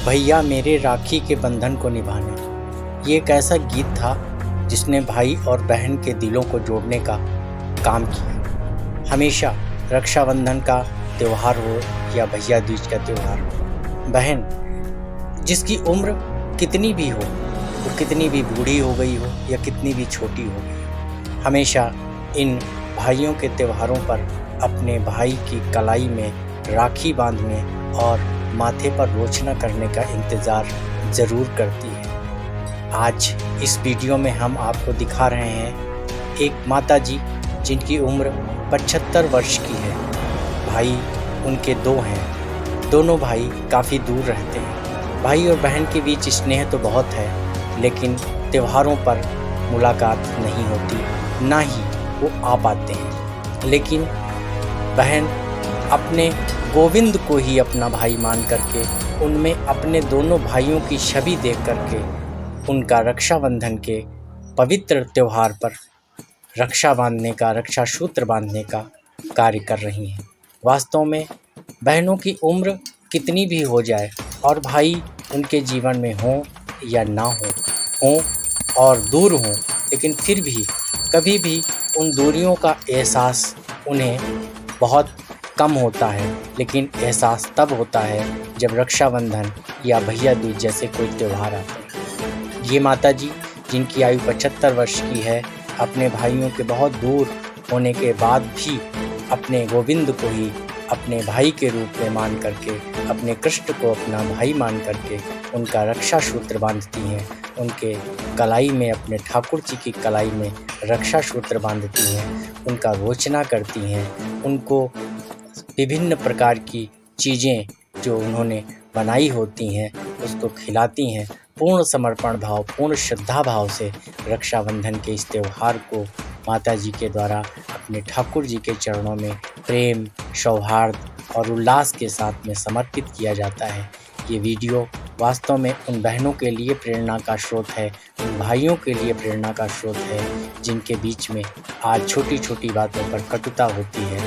भैया मेरे राखी के बंधन को निभाने। ये एक ऐसा गीत था जिसने भाई और बहन के दिलों को जोड़ने का काम किया। हमेशा रक्षाबंधन का त्यौहार हो या भैया दूज का त्यौहार हो, बहन जिसकी उम्र कितनी भी हो, वो कितनी भी बूढ़ी हो गई हो या कितनी भी छोटी हो गई हो, हमेशा इन भाइयों के त्योहारों पर अपने भाई की कलाई में राखी बांधने और माथे पर रोशना करने का इंतज़ार ज़रूर करती है। आज इस वीडियो में हम आपको दिखा रहे हैं एक माताजी जिनकी उम्र 75 वर्ष की है। भाई उनके दो हैं, दोनों भाई काफ़ी दूर रहते हैं। भाई और बहन के बीच स्नेह तो बहुत है, लेकिन त्योहारों पर मुलाकात नहीं होती, ना ही वो आ पाते हैं। लेकिन बहन अपने गोविंद को ही अपना भाई मान करके, उनमें अपने दोनों भाइयों की छवि देख करके उनका रक्षाबंधन के पवित्र त्यौहार पर रक्षा बांधने का, रक्षा सूत्र बांधने का कार्य कर रही हैं। वास्तव में बहनों की उम्र कितनी भी हो जाए और भाई उनके जीवन में हों या ना हों और दूर हों, लेकिन फिर भी कभी भी उन दूरियों का एहसास उन्हें बहुत कम होता है। लेकिन एहसास तब होता है जब रक्षाबंधन या भैया दूज जैसे कोई त्यौहार आते हैं। ये माताजी जिनकी आयु 75 वर्ष की है, अपने भाइयों के बहुत दूर होने के बाद भी अपने गोविंद को ही अपने भाई के रूप में मान करके, अपने कृष्ण को अपना भाई मान करके उनका रक्षा सूत्र बांधती हैं। उनके कलाई में, अपने ठाकुर जी की कलाई में रक्षा सूत्र बांधती हैं, उनका रोचना करती हैं, उनको विभिन्न प्रकार की चीज़ें जो उन्होंने बनाई होती हैं उसको खिलाती हैं। पूर्ण समर्पण भाव, पूर्ण श्रद्धा भाव से रक्षाबंधन के इस त्यौहार को माता जी के द्वारा अपने ठाकुर जी के चरणों में प्रेम, सौहार्द और उल्लास के साथ में समर्पित किया जाता है। ये वीडियो वास्तव में उन बहनों के लिए प्रेरणा का स्रोत है, उन भाइयों के लिए प्रेरणा का स्रोत है जिनके बीच में आज छोटी छोटी बातों पर कटुता होती है,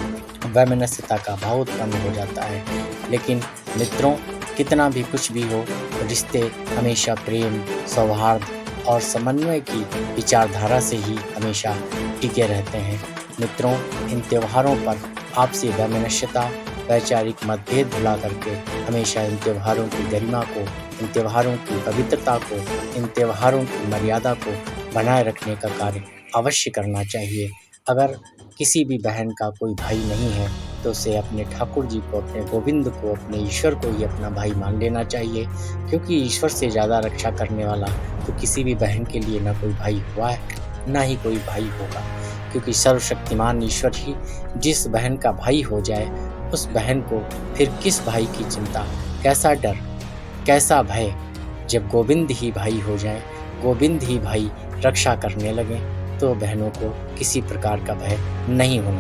वैमनस्यता का भाव उत्पन्न हो जाता है। लेकिन मित्रों, कितना भी कुछ भी हो, रिश्ते हमेशा प्रेम, सौहार्द और समन्वय की विचारधारा से ही हमेशा टिके रहते हैं। मित्रों, इन त्योहारों पर आपसी वैमनस्यता, वैचारिक मतभेद भुला करके हमेशा इन त्योहारों की गरिमा को, इन त्योहारों की पवित्रता को, इन त्योहारों की मर्यादा को बनाए रखने का कार्य अवश्य करना चाहिए। अगर किसी भी बहन का कोई भाई नहीं है तो उसे अपने ठाकुर जी को, अपने गोविंद को, अपने ईश्वर को ही अपना भाई मान लेना चाहिए, क्योंकि ईश्वर से ज़्यादा रक्षा करने वाला तो किसी भी बहन के लिए ना कोई भाई हुआ है, ना ही कोई भाई होगा। क्योंकि सर्वशक्तिमान ईश्वर ही जिस बहन का भाई हो जाए, उस बहन को फिर किस भाई की चिंता, कैसा डर, कैसा भय। जब गोविंद ही भाई हो जाए, गोविंद ही भाई रक्षा करने लगें, तो बहनों को किसी प्रकार का भय नहीं होना।